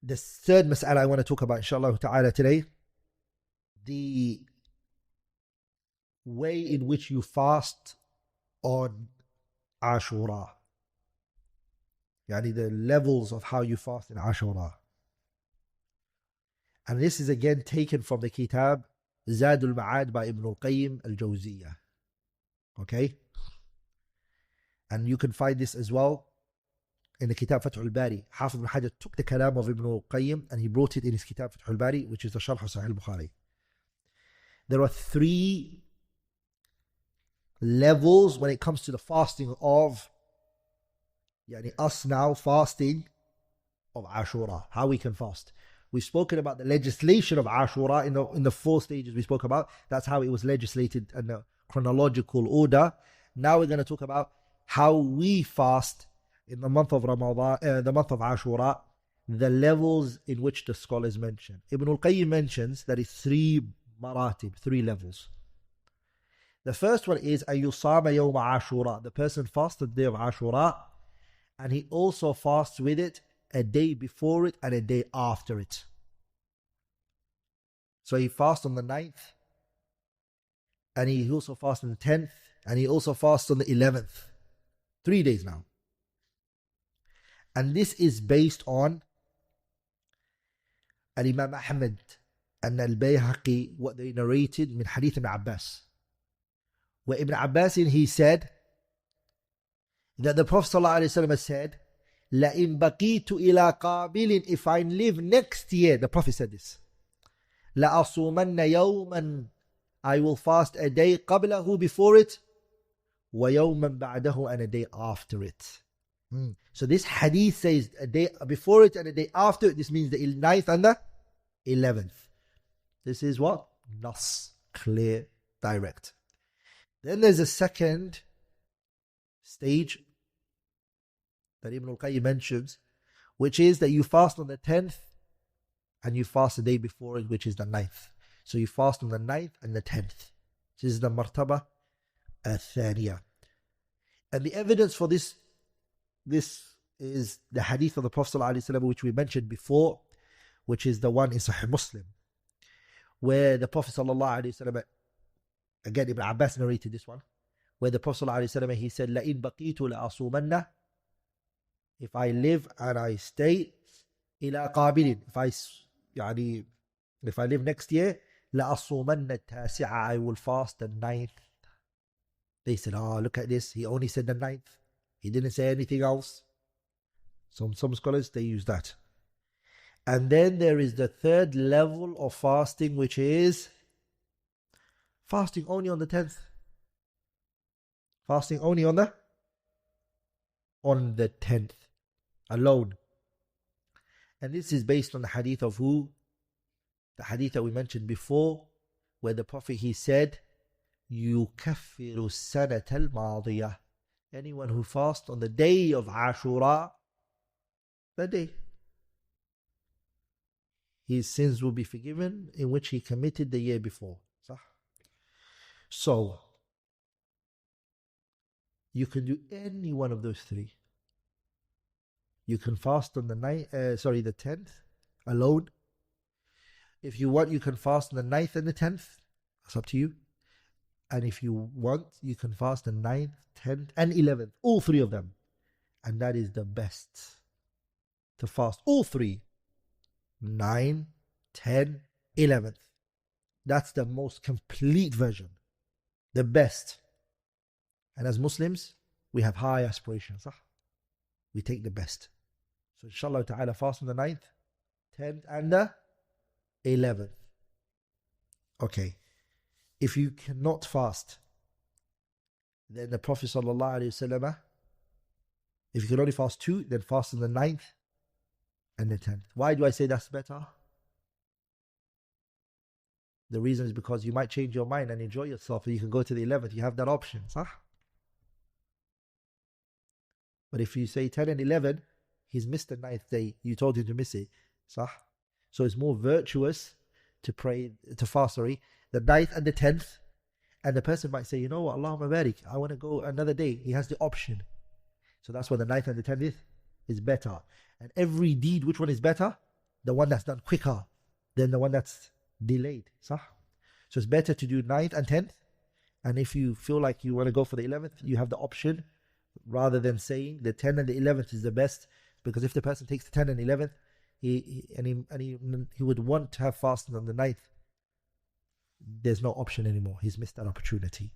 The third mas'ala I want to talk about, inshallah ta'ala, today, the way in which you fast on Ashura. Yani the levels of how you fast in Ashura. And this is again taken from the kitab Zadul Ma'ad by Ibn al-Qayyim al-Jawziyah. Okay? And you can find this as well in the kitab Fath al-Bari. Hafiz ibn Hajar took the kalam of Ibn al-Qayyim and he brought it in his kitab Fath al-Bari, which is the Sharh of Sahih al-Bukhari. There are three levels when it comes to the fasting of us now fasting of Ashura, how we can fast. We've spoken about the legislation of Ashura in the 4 stages we spoke about. That's how it was legislated in a chronological order. Now we're going to talk about how we fast in the month of Ramadan, the month of Ashura, the levels in which the scholars mention. Ibn al-Qayyim mentions that it's 3 maratib, 3 levels. The first one is Ayyusama yawma Ashura. The person fasts the day of Ashura, and he also fasts with it a day before it and a day after it. So he fasts on the 9th, and he also fasts on the 10th, and he also fasts on the 11th. 3 days now. And this is based on Al-Imam Ahmad and Al-Bayhaqi, what they narrated min Hadith Ibn Abbas. Where Ibn Abbas, he said that the Prophet ﷺ said, لَإِن بَقِيتُ إِلَىٰ قَابِلٍ, if I live next year, the Prophet said this, لَأَصُومَنَّ يَوْمًا, I will fast a day قبله, before it, وَيَوْمًا بَعْدَهُ, and a day after it. So this hadith says a day before it and a day after it. This means the 9th and the 11th. This is what? Nas, clear, direct. Then there's a second stage that Ibn al-Qayyim mentions, which is that you fast on the 10th and you fast the day before it, which is the 9th. So you fast on the 9th and the 10th. This is the martaba al-thaniya. And the evidence for this is the hadith of the Prophet ﷺ, which we mentioned before, which is the one in Sahih Muslim, where the Prophet ﷺ, again Ibn Abbas narrated this one, where the Prophet ﷺ, he said, لَإِن بَقِيتُ لَأَصُومَنَّ, if I live and I stay, إِلَىٰ قَابِلٍ, if I live next year, لَأَصُومَنَّ التَّاسِعَ, I will fast the 9th. They said, look at this, he only said the 9th. He didn't say anything else. Some scholars, they use that. And then there is the third level of fasting, which is fasting only on the 10th. Fasting only on the 10th alone. And this is based on the hadith of who? The hadith that we mentioned before, where the Prophet, he said, يُكَفِّرُ السَّنَةَ الْمَاضِيَةِ, anyone who fasts on the day of Ashura, that day, his sins will be forgiven in which he committed the year before. So, you can do any one of those 3. You can fast on the 10th alone. If you want, you can fast on the 9th and the 10th. That's up to you. And if you want, you can fast the 9th, 10th, and 11th. All 3 of them. And that is the best. To fast all 3. 9, 10, 11th. That's the most complete version. The best. And as Muslims, we have high aspirations. We take the best. So inshallah ta'ala, fast on the 9th, 10th, and the 11th. Okay. If you cannot fast, then the Prophet ﷺ, if you can only fast 2, then fast on the 9th and the 10th. Why do I say that's better? The reason is because you might change your mind and enjoy yourself, and you can go to the 11th. You have that option. But if you say 10 and 11, he's missed the 9th day. You told him to miss it. So it's more virtuous to fast, the 9th and the 10th. And the person might say, you know what, Allahumma barik, I want to go another day. He has the option. So that's why the 9th and the 10th is better. And every deed, which one is better? the one that's done quicker than the one that's delayed. صح? So it's better to do 9th and 10th. And if you feel like you want to go for the 11th, you have the option, rather than saying the 10th and the 11th is the best. Because if the person takes the 10th and 11th, he would want to have fasting on the 9th, there's no option anymore. He's missed that opportunity.